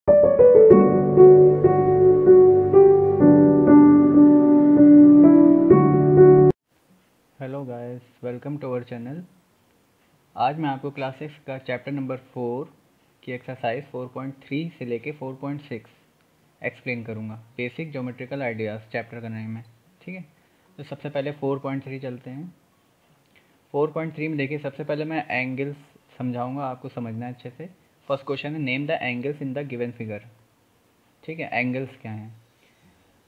Hello guys, welcome to our channel. आज मैं आपको क्लास 6 का चैप्टर नंबर 4 की एक्सरसाइज 4.3 से लेके 4.6 एक्सप्लेन करूँगा। बेसिक ज्योमेट्रिकल आइडियाज़ चैप्टर का नेम है, ठीक है। तो सबसे पहले 4.3 चलते हैं। 4.3 में देखिए, सबसे पहले मैं एंगल्स समझाऊँगा, आपको समझना है अच्छे से। फर्स्ट क्वेश्चन है, name the angles in the given figure. ठीक है, एंगल्स क्या हैं?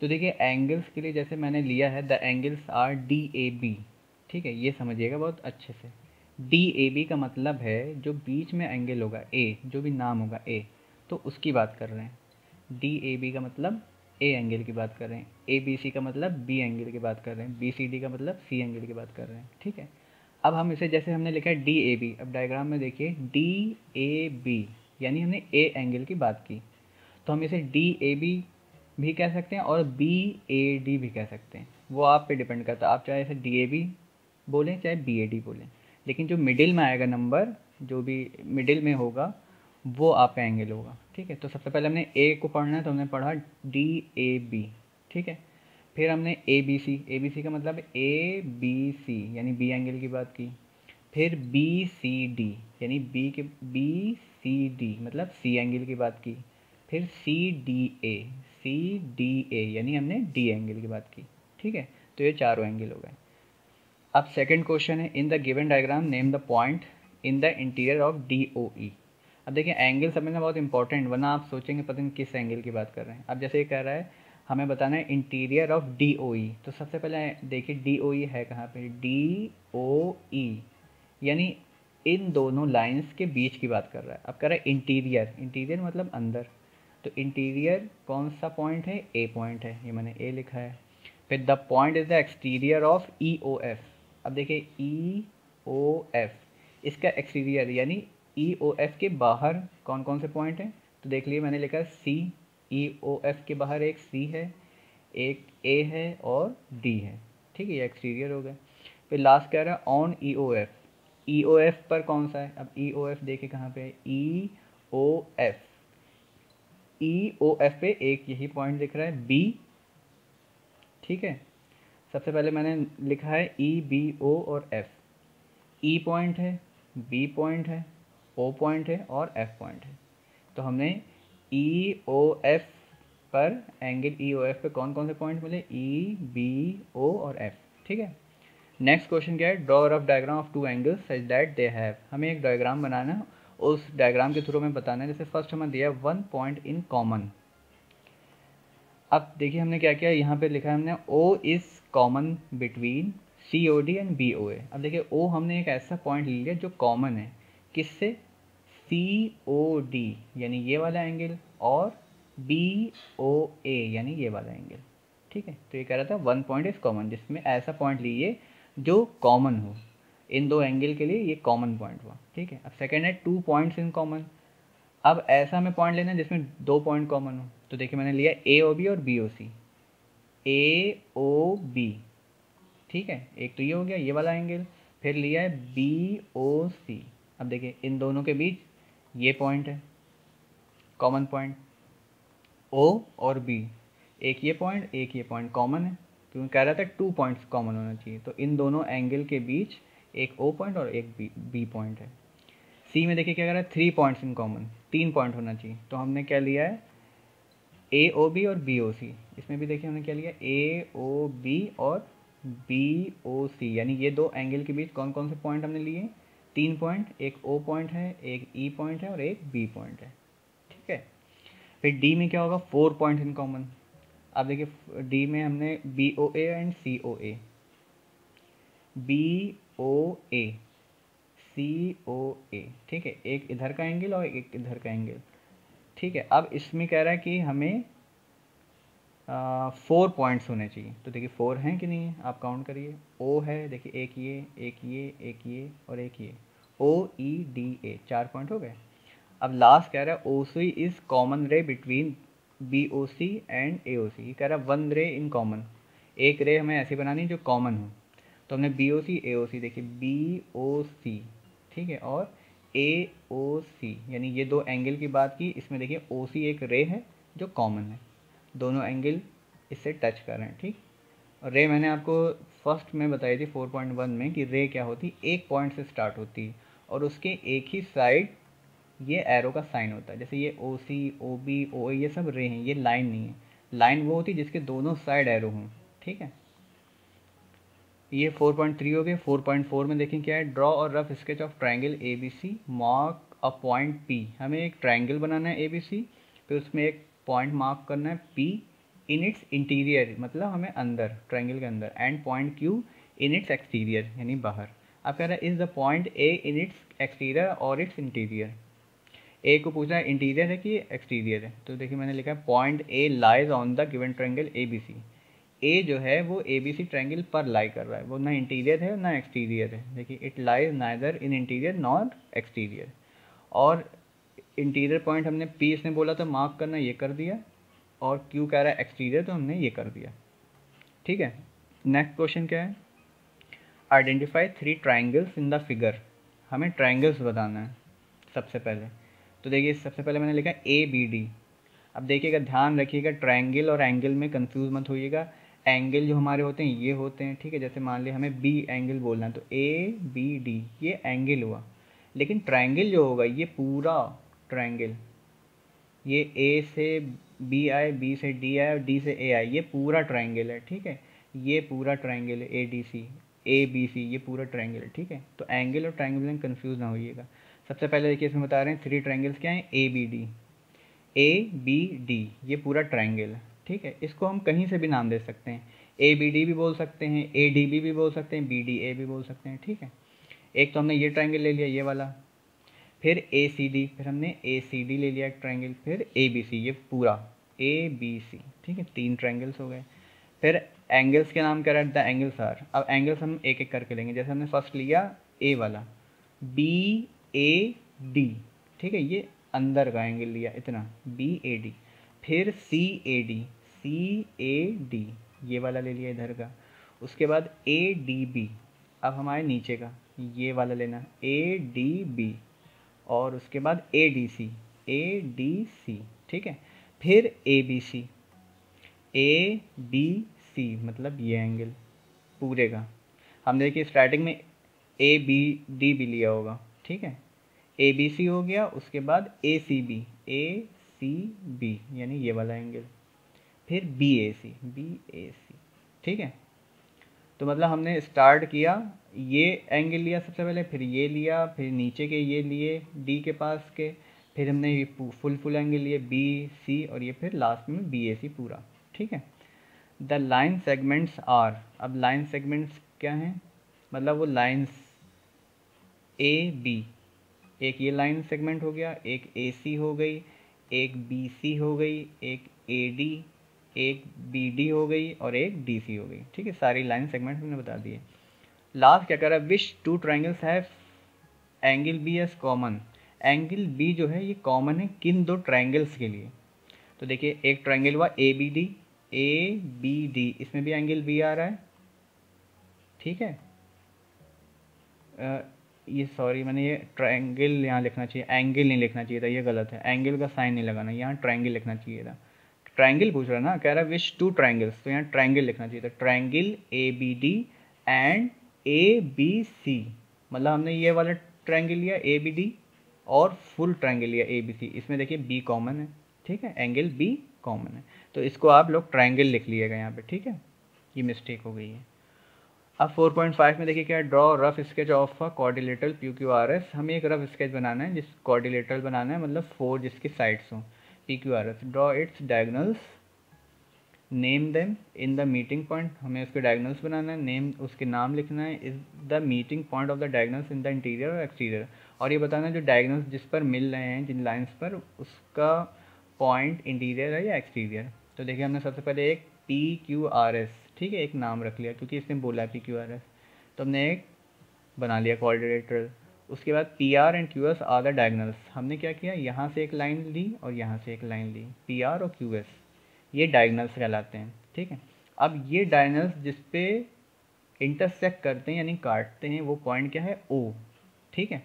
तो देखिए, एंगल्स के लिए जैसे मैंने लिया है, the angles are D A B. ठीक है, ये समझिएगा बहुत अच्छे से। डी ए बी का मतलब है जो बीच में एंगल होगा ए, जो भी नाम होगा ए, तो उसकी बात कर रहे हैं। डी ए बी का मतलब ए एंगल की बात कर रहे हैं। ए बी सी का मतलब बी एंगल की बात कर रहे हैं। बी सी डी का मतलब सी एंगल की बात कर रहे हैं। ठीक है, अब हम इसे जैसे हमने लिखा है डी ए बी, अब डायग्राम में देखिए डी ए बी यानी हमने ए एंगल की बात की, तो हम इसे डी ए बी भी कह सकते हैं और बी ए डी भी कह सकते हैं। वो आप पे डिपेंड करता है, आप चाहे इसे डी ए बी बोलें चाहे बी ए डी बोलें, लेकिन जो मिडिल में आएगा नंबर, जो भी मिडिल में होगा वो आपका एंगल होगा। ठीक है, तो सबसे पहले हमने ए को पढ़ना है, तो हमने पढ़ा डी ए बी। ठीक है, फिर हमने ए बी सी का मतलब ए बी सी यानी बी एंगल की बात की। फिर बी सी डी यानी बी सी डी मतलब सी एंगल की बात की। फिर सी डी ए यानी हमने डी एंगल की बात की। ठीक है, तो ये चारों एंगल हो गए। अब सेकंड क्वेश्चन है, in the given diagram name the point in the interior of D O E. अब देखिए, एंगल समझना बहुत इंपॉर्टेंट, वरना आप सोचेंगे पता नहीं किस एंगल की बात कर रहे हैं। अब जैसे ये कह रहा है हमें बताना है इंटीरियर ऑफ डी ओ ई, तो सबसे पहले देखिए डी ओ ई है कहाँ पे। डी ओ ई यानी इन दोनों लाइंस के बीच की बात कर रहा है। अब कह रहा है इंटीरियर, इंटीरियर मतलब अंदर, तो इंटीरियर कौन सा पॉइंट है? ए पॉइंट है, ये मैंने ए लिखा है। फिर the point is the exterior of E O F. अब देखिए ई ओ एफ, इसका एक्सटीरियर यानी ई ओ एफ के बाहर कौन कौन से पॉइंट हैं, तो देख लिए मैंने लिखा है सी। ई ओ एफ के बाहर एक सी है, एक ए है और डी है। ठीक है, ये एक्सटीरियर हो गए। फिर लास्ट कह रहा है on E O F, E O F पर कौन सा है? अब ई ओ एफ देखिए कहाँ पे है, ई O F, E O F पे एक यही पॉइंट दिख रहा है बी। ठीक है, सबसे पहले मैंने लिखा है ई बी ओ और एफ। ई पॉइंट है, बी पॉइंट है, ओ पॉइंट है और एफ पॉइंट है। तो हमने ई ओ एफ पर एंगल ई ओ एफ पे कौन कौन से पॉइंट मिले? ई बी ओ और एफ। ठीक है, नेक्स्ट क्वेश्चन क्या है, draw rough diagram of two angles such that they have. हमें एक डायग्राम बनाना है, उस डायग्राम के थ्रू हमें बताना है। जैसे फर्स्ट हमें दिया वन पॉइंट इन कॉमन। अब देखिए हमने क्या किया, यहाँ पे लिखा है हमने O is common between C O D and B O A. अब देखिए ओ हमने एक ऐसा पॉइंट ले लिया जो कॉमन है, किससे? सी ओ डी यानी ये वाला एंगल और बी ओ ए यानी ये वाला एंगल। ठीक है, तो ये कह रहा था वन पॉइंट इज कॉमन, जिसमें ऐसा पॉइंट लीजिए जो कॉमन हो। इन दो एंगल के लिए ये कॉमन पॉइंट हुआ। ठीक है, अब सेकेंड है टू पॉइंट्स इन कॉमन। अब ऐसा हमें पॉइंट लेना है जिसमें दो पॉइंट कॉमन हो, तो देखिए मैंने लिया ए ओ बी और बी ओ सी। ए ओ बी, ठीक है, एक तो ये हो गया ये वाला एंगल। फिर लिया है बी ओ सी। अब देखिए इन दोनों के बीच ये पॉइंट है, कॉमन पॉइंट ओ और बी। एक ये पॉइंट कॉमन है, क्योंकि कह रहा था टू पॉइंट्स कॉमन होना चाहिए, तो इन दोनों एंगल के बीच एक ओ पॉइंट और एक बी पॉइंट है। सी में देखिए क्या कह रहा है, थ्री पॉइंट्स इन कॉमन, तीन पॉइंट होना चाहिए, तो हमने क्या लिया है ए ओ बी और बी ओ सी। इसमें भी देखिए हमने क्या लिया, ए ओ बी और बी ओ सी, यानी ये दो एंगल के बीच कौन कौन से पॉइंट हमने लिए? तीन पॉइंट, एक ओ पॉइंट है, एक ई पॉइंट है और एक बी पॉइंट है। ठीक है, फिर डी में क्या होगा, फोर पॉइंट इन कॉमन। अब देखिए डी में हमने B O A and C O A, B O A C O A. ठीक है, एक इधर का एंगल और एक इधर का एंगल। ठीक है, अब इसमें कह रहा है कि हमें फोर पॉइंट्स होने चाहिए, तो देखिए फोर हैं कि नहीं है, आप काउंट करिए। ओ है, देखिए एक ये और एक ये, ओ ई डी ए, चार पॉइंट हो गए। अब लास्ट कह रहा है O C is common ray between B O C and A O C. कह रहा है वन रे इन कॉमन, एक रे हमें ऐसी बनानी जो कॉमन हो, तो हमने बी ओ सी ए ओ सी, देखिए बी ओ सी, ठीक है, और ए ओ सी, यानी ये दो एंगल की बात की, इसमें देखिए ओ सी एक रे है जो कॉमन है, दोनों एंगल इससे टच कर रहे हैं, ठीक। और रे मैंने आपको फर्स्ट में बताई थी 4.1 में कि रे क्या होती है, एक पॉइंट से स्टार्ट होती है और उसके एक ही साइड ये एरो का साइन होता है। जैसे ये ओ सी, ओ बी, ओ ए, ये सब रे हैं, ये लाइन नहीं है। लाइन वो होती है जिसके दोनों साइड एरो हों, ठीक है। ये 4.3 हो गए। 4.4 में देखें क्या है, ड्रॉ और rough sketch of triangle A B C, mark a point P. हमें एक ट्राइंगल बनाना है ए बी सी, फिर उसमें एक पॉइंट मार्क करना है पी इन इट्स इंटीरियर, मतलब हमें अंदर, ट्राइंगल के अंदर, and point Q in its exterior, यानी बाहर। अब कह रहा है is the point A in its exterior और इट्स इंटीरियर। ए को पूछना है इंटीरियर है कि एक्सटीरियर है, तो देखिए मैंने लिखा है point A lies on the given triangle A B C. A जो है वो ए बी सी ट्रायंगल पर लाई कर रहा है, वो ना इंटीरियर है ना एक्सटीरियर है। देखिए it lies neither in interior nor exterior. और इंटीरियर पॉइंट हमने पी इसने बोला था मार्क करना, ये कर दिया, और क्यू कह रहा है एक्सटीरियर, तो हमने ये कर दिया, ठीक है। नेक्स्ट क्वेश्चन क्या है, identify 3 triangles in the figure. हमें ट्राइंगल्स बताना है सबसे पहले। तो देखिए सबसे पहले मैंने लिखा ए बी डी। अब देखिएगा, ध्यान रखिएगा, ट्रायंगल और एंगल में कंफ्यूज मत होइएगा। एंगल जो हमारे होते हैं ये होते हैं, ठीक है। जैसे मान लिया हमें बी एंगल बोलना है, तो ए बी डी ये एंगल हुआ। लेकिन ट्रायंगल जो होगा ये पूरा ट्रायंगल, ये ए से बी आए, बी से डी आए और डी से ए आए, ये पूरा ट्रायंगल है, ठीक है। ये पूरा ट्रायंगल है A D C, A B सी, ये पूरा ट्रायंगल है, ठीक है। तो एंगल और ट्रायंगल में कंफ्यूज ना होइएगा। सबसे पहले देखिए इसमें बता रहे हैं 3 ट्रायंगल्स क्या हैं, A B D. A B D ये पूरा ट्रायंगल है, ठीक है। इसको हम कहीं से भी नाम दे सकते हैं, ए बी डी भी बोल सकते हैं, ए डी बी भी बोल सकते हैं, बी डी ए भी बोल सकते हैं, ठीक है। एक तो हमने ये ट्रायंगल ले लिया, ये वाला। फिर ए सी डी, फिर हमने ए सी डी ले लिया एक ट्रायंगल। फिर ए बी सी, ये पूरा ए बी सी, ठीक है। 3 ट्रायंगल्स हो गए। फिर एंगल्स के नाम क्या रहा है, द एंगल्स आर। अब एंगल्स हम एक एक करके लेंगे। जैसे हमने फर्स्ट लिया ए वाला, बी ए डी, ठीक है, ये अंदर का एंगल लिया इतना, बी ए डी। फिर सी A D, C A D ये वाला ले लिया इधर का। उसके बाद ए डी बी, अब हमारे नीचे का ये वाला लेना, ए डी बी। और उसके बाद A D C, A D C, ठीक है। फिर ए बी सी, ए बी सी मतलब ये एंगल पूरे का। हम देखिए स्टार्टिंग में ए बी डी भी लिया होगा, ठीक है। ए बी सी हो गया, उसके बाद ए सी बी, ए सी बी यानी ये वाला एंगल। फिर बी ए सी, ठीक है। तो मतलब हमने स्टार्ट किया, ये एंगल लिया सबसे पहले, फिर ये लिया, फिर नीचे के ये लिए डी के पास के, फिर हमने ये फुल एंगल लिए बी सी, और ये फिर लास्ट में बी ए सी पूरा, ठीक है। द लाइन सेगमेंट्स आर, अब लाइन सेगमेंट्स क्या हैं, मतलब वो लाइन्स ए बी, एक ये लाइन सेगमेंट हो गया, एक ए सी हो गई, एक बी सी हो गई, एक ए डी, एक बी डी हो गई और एक डी सी हो गई, ठीक है। सारी लाइन सेगमेंट हमने बता दिए। लास्ट क्या कर रहा है, which 2 triangles have angle B as common. Angle B जो है ये कॉमन है किन 2 ट्राइंगल्स के लिए। तो देखिए एक ट्राइंगल हुआ A B D, A B D, इसमें भी एंगल बी आ रहा है, ठीक है। ये सॉरी, मैंने ये ट्रायंगल यहाँ लिखना चाहिए, एंगल नहीं लिखना चाहिए था, ये गलत है। एंगल का साइन नहीं लगाना, यहाँ ट्रायंगल लिखना चाहिए था। ट्रायंगल पूछ रहा है ना, कह रहा है विच 2 ट्रायंगल्स, तो यहाँ ट्रायंगल लिखना चाहिए था। Triangle A B D and A B C, मतलब हमने ये वाला ट्रायंगल लिया ए बी डी और फुल ट्रायंगल लिया ए बी सी। इसमें देखिए बी कॉमन है, ठीक है, एंगल बी कॉमन है, तो इसको आप लोग ट्रायंगल लिख लीजिएगा यहाँ पे, ठीक है। ये मिस्टेक हो गई है। अब 4.5 में देखिए क्या, draw rough sketch of a quadrilateral P Q R S. हमें एक रफ स्केच बनाना है, जिस क्वाड्रिलेटरल बनाना है, मतलब 4 जिसकी साइड्स हों, P Q R S. Draw it's diagonals, name them in the meeting point. हमें उसके डायगोनल्स बनाना है, नेम उसके नाम लिखना है, is the meeting point of the diagonals in the interior और एक्सटीरियर। और ये बताना है जो डायगोनल्स जिस पर मिल रहे हैं, जिन लाइन्स पर, उसका पॉइंट इंटीरियर है या एक्सटीरियर। तो देखिए हमने सबसे पहले एक पी क्यू आर एस, ठीक है, एक नाम रख लिया क्योंकि इसने बोला है पी क्यू आर एस, तो हमने एक बना लिया क्वाड्रिलेटरल। उसके बाद P R and Q S R the diagonals. हमने क्या किया, यहाँ से एक लाइन ली और यहाँ से एक लाइन ली, पी आर और क्यू एस, ये डायगोनल्स कहलाते हैं, ठीक है। अब ये डायगोनल्स जिस पे इंटरसेक्ट करते हैं यानी काटते हैं, वो पॉइंट क्या है, ओ, ठीक है।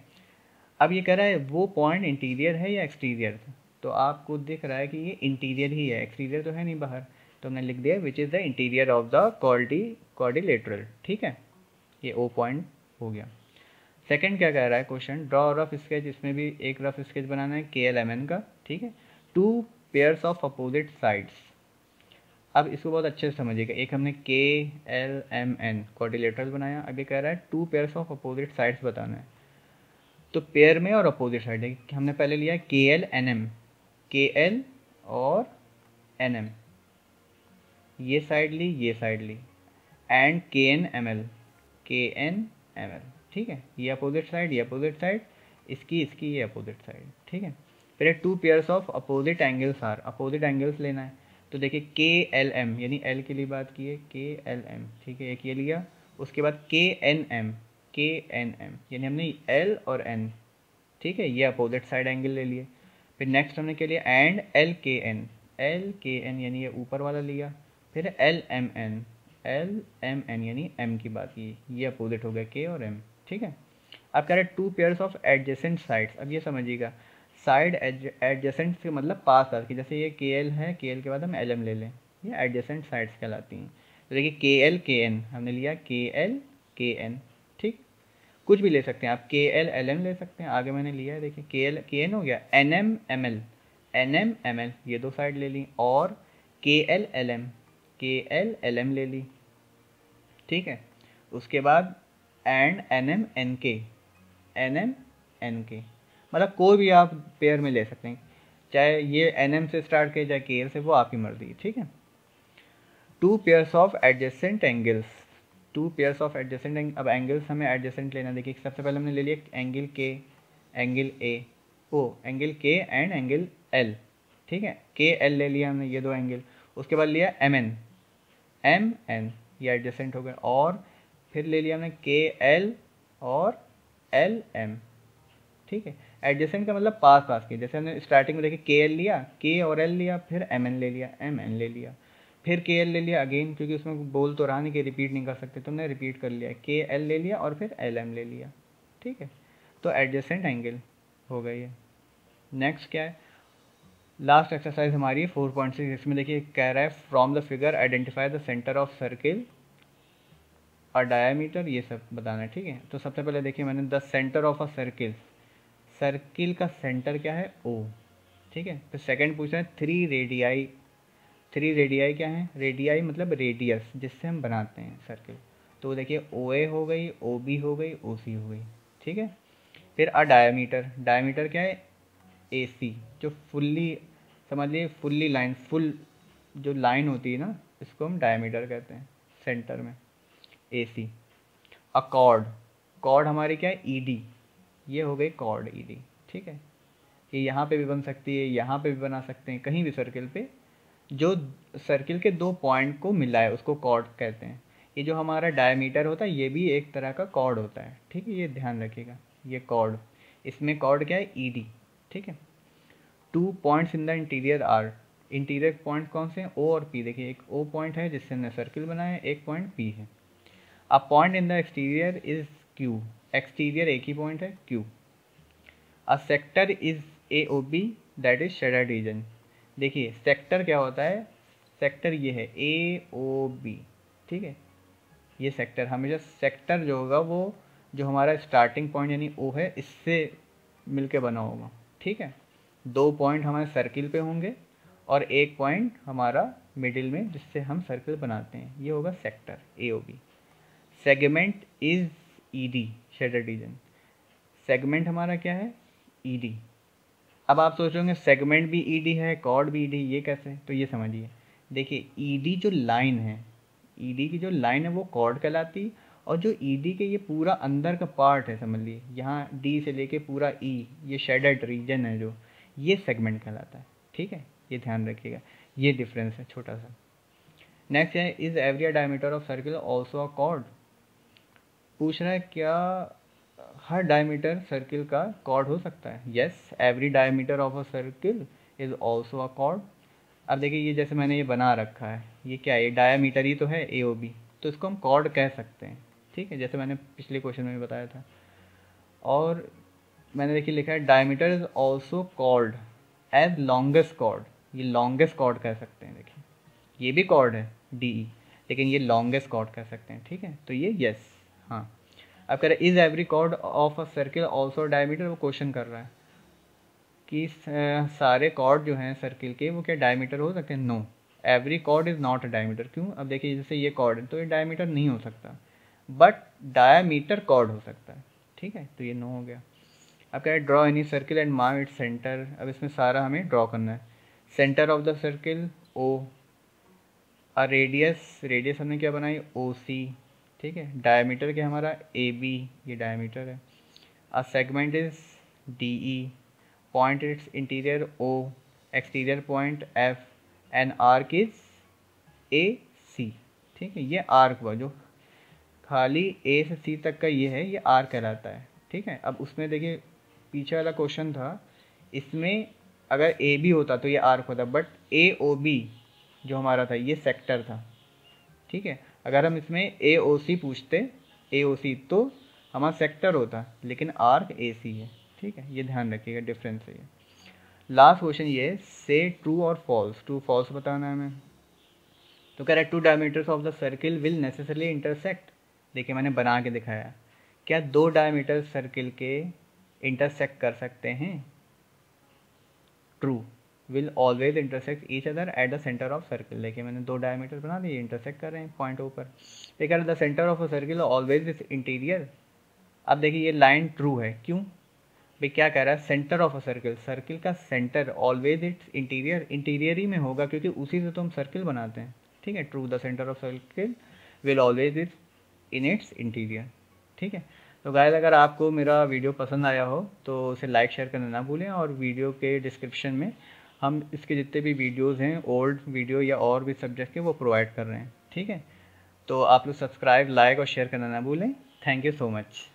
अब ये कह रहा है वो पॉइंट इंटीरियर है या एक्सटीरियर, तो आपको दिख रहा है कि ये इंटीरियर ही है, एक्सटीरियर तो है नहीं बाहर, तो हमने लिख दिया which is the interior of the quadrilateral. ठीक है, ये ओ पॉइंट हो गया। सेकंड क्या कह रहा है क्वेश्चन, ड्रॉ रफ स्केच, इसमें भी एक रफ स्केच बनाना है KLMN का। ठीक है, 2 पेयर्स ऑफ अपोजिट साइड्स। अब इसको बहुत अच्छे से समझिएगा, एक हमने KLMN क्वाड्रिलेटरल बनाया, अब ये कह रहा है 2 पेयर्स ऑफ अपोजिट साइड्स बताना है। तो पेयर में और अपोजिट साइड है, हमने पहले लिया KLNM, KL और NM, ये साइड ली ये साइड ली, एंड KNML, KNML। ठीक है, ये अपोजिट साइड ये अपोजिट साइड, इसकी ये अपोजिट साइड। ठीक है, फिर 2 pairs of opposite angles are, opposite angles लेना है, तो देखिए KLM यानी L के लिए बात की है, KLM। ठीक है, एक ये लिया, उसके बाद KNM यानी हमने L और N, ठीक है, ये अपोजिट साइड एंगल ले लिए। फिर नेक्स्ट हमने क्या लिया, एंड LKN यानी ये ऊपर वाला लिया, फिर LMN यानी M की बात की, ये अपोजिट हो गया K और M। ठीक है, अब कह रहे हैं 2 पेयर्स ऑफ एडजेसेंट साइड्स। अब ये समझिएगा, साइड एडजेसेंट से मतलब पास पास की, जैसे ये KL है, KL के बाद हम LM ले लें, ये एडजेसेंट साइड्स कहलाती हैं। तो देखिए KL KN हमने लिया, KL KN। ठीक, कुछ भी ले सकते हैं आप, KL LM ले सकते हैं, आगे मैंने लिया है देखिए KL KN हो गया, NM ML ये 2 साइड ले ली, और KL LM ले ली। ठीक है, उसके बाद एंड NM NK, मतलब कोई भी आप पेयर में ले सकते हैं, चाहे ये NM से स्टार्ट करे चाहे KL से, वो आपकी मर्जी। ठीक है, 2 पेयर्स ऑफ एडजेसेंट एंगल्स, अब एंगल्स हमें एडजेसेंट लेना। देखिए सबसे पहले हमने ले लिया angle K, angle angle K and angle L। ठीक है, KL ले लिया हमने, ये 2 एंगल, उसके बाद लिया MN ये एडजेसेंट हो गए, और फिर ले लिया हमने KL और LM। ठीक है, एडजेसेंट का मतलब पास पास के, जैसे हमने स्टार्टिंग में देखिए KL लिया, K और L लिया, फिर MN ले लिया, MN ले लिया, फिर KL ले लिया अगेन, क्योंकि उसमें बोल तो रहा नहीं कि रिपीट नहीं कर सकते, तुमने रिपीट कर लिया, KL ले लिया और फिर LM ले लिया। ठीक है, तो एडजेसेंट एंगल हो गई है। नेक्स्ट क्या है, लास्ट एक्सरसाइज हमारी 4.6, इसमें देखिए कह रहा है from the figure identify the centre of circle और डायामीटर, ये सब बताना है। ठीक है, तो सबसे पहले देखिए मैंने the centre of a circle का सेंटर क्या है, O। ठीक है, फिर सेकंड पूछ रहे हैं 3 रेडियाई क्या है, रेडियाई मतलब रेडियस जिससे हम बनाते हैं सर्किल, तो देखिए OA हो गई, OB हो गई, OC हो गई। ठीक है, फिर अ डायमीटर क्या है, AC, जो फुल्ली समझ लिए फुल्ली लाइन, फुल जो लाइन होती है ना, इसको हम डायमीटर कहते हैं सेंटर में, AC। अ कॉर्ड हमारी क्या है, ED, ये हो गई कॉर्ड ED। ठीक है, ये यहाँ पे भी बन सकती है, यहाँ पे भी बना सकते हैं, कहीं भी सर्किल पे जो सर्किल के 2 पॉइंट को मिला है उसको कॉर्ड कहते हैं। ये जो हमारा डायमीटर होता है ये भी एक तरह का कॉर्ड होता है। ठीक है, ये ध्यान रखिएगा, ये कॉर्ड, इसमें कॉर्ड क्या है, ED। ठीक है, 2 points in the interior are, interior point कौन से हैं, O और P। देखिए एक O पॉइंट है जिससे हमने सर्किल बनाया है, एक पॉइंट P है। A point in the exterior is Q, exterior एक ही पॉइंट है Q। A sector is AOB that is shaded region. देखिए सेक्टर क्या होता है, सेक्टर ये है AOB। ठीक है, ये सेक्टर, हमेशा सेक्टर जो होगा वो जो हमारा स्टार्टिंग पॉइंट यानी O है इससे मिलके बना होगा। ठीक है, 2 पॉइंट हमारे सर्किल पे होंगे और एक पॉइंट हमारा मिडिल में जिससे हम सर्किल बनाते हैं, ये होगा sector AOB। Segment is ED shaded region, segment हमारा क्या है, ED। अब आप सोचोगे सेगमेंट भी ED है, कॉर्ड भी ED, ये कैसे, तो ये समझिए, देखिए ED जो लाइन है, ED की जो लाइन है वो कॉर्ड कहलाती, और जो ED के ये पूरा अंदर का पार्ट है, समझ लिए यहाँ D से लेके पूरा E, ये शेडेड रीजन है जो, ये सेगमेंट कहलाता है। ठीक है, ये ध्यान रखिएगा, ये डिफरेंस है छोटा सा। नेक्स्ट है is every diameter of circle also a cord, पूछ रहा है क्या हर डायमीटर सर्किल का कॉर्ड हो सकता है। Yes, every diameter of a circle is also a cord. अब देखिए ये जैसे मैंने ये बना रखा है, ये क्या है, ये डायमीटर ही तो है AOB, तो इसको हम कॉर्ड कह सकते हैं। ठीक है, जैसे मैंने पिछले क्वेश्चन में भी बताया था। और मैंने देखिए लिखा है diameter is also called as longest chord, ये लॉन्गेस्ट कॉर्ड कह सकते हैं। देखिए ये भी कॉर्ड है डी, लेकिन ये लॉन्गेस्ट कॉर्ड कह सकते हैं, ठीक है। तो ये यस, हाँ। अब कह रहा है is every chord of a circle also diameter, वो क्वेश्चन कर रहा है कि सारे कॉर्ड जो हैं सर्किल के वो क्या डायमीटर हो सकते हैं? No, every chord is not a diameter. क्यों? अब देखिए जैसे ये कॉर्ड है तो ये डायमीटर नहीं हो सकता, बट डायमीटर कॉर्ड हो सकता है, ठीक है। तो ये नो हो गया। अब क्या है draw any circle and mark its centre. अब इसमें सारा हमें ड्रॉ करना है। सेंटर ऑफ द सर्किल ओ, और रेडियस हमने क्या बनाई? ओ सी, ठीक है। डायमीटर क्या हमारा? ए बी, ये डायमीटर है। A segment is D E, point its interior O, exterior point F, and arc is A C, ठीक है। ये आर्क हुआ जो खाली ए से सी तक का ये है, ये आर्क कहलाता है, ठीक है। अब उसमें देखिए पीछे वाला क्वेश्चन था, इसमें अगर ए बी होता तो ये आर्क होता, बट ए ओ बी जो हमारा था ये सेक्टर था, ठीक है। अगर हम इसमें ए ओ सी पूछते, ए ओ सी, तो हमारा सेक्टर होता, लेकिन आर्क ए सी है, ठीक है। ये ध्यान रखिएगा, डिफरेंस है ये। लास्ट क्वेश्चन ये, से ट्रू और फॉल्स, ट्रू फॉल्स बताना है हमें। तो कह रहा है two diameters of the circle will necessarily intersect. देखिए मैंने बना के दिखाया, क्या दो डायमीटर सर्किल के इंटरसेक्ट कर सकते हैं? True, will always intersect each other at the centre of circle. देखिए मैंने दो डायमीटर बना दिए, इंटरसेक्ट कर रहे हैं पॉइंट ऊपर। कह रहा है the centre of a circle always is interior. अब देखिए ये लाइन ट्रू है, क्यों भाई? क्या कह रहा है? Centre of a circle, circle का centre always its interior, interior ही में होगा क्योंकि उसी से तो हम सर्किल बनाते हैं, ठीक है। True, the centre of circle will always is in its interior, ठीक है। तो गाइस अगर आपको मेरा वीडियो पसंद आया हो तो उसे लाइक शेयर करना ना भूलें, और वीडियो के डिस्क्रिप्शन में हम इसके जितने भी वीडियोज़ हैं, ओल्ड वीडियो या और भी सब्जेक्ट के, वो प्रोवाइड कर रहे हैं, ठीक है। तो आप लोग सब्सक्राइब, लाइक और शेयर करना ना भूलें। Thank you so much.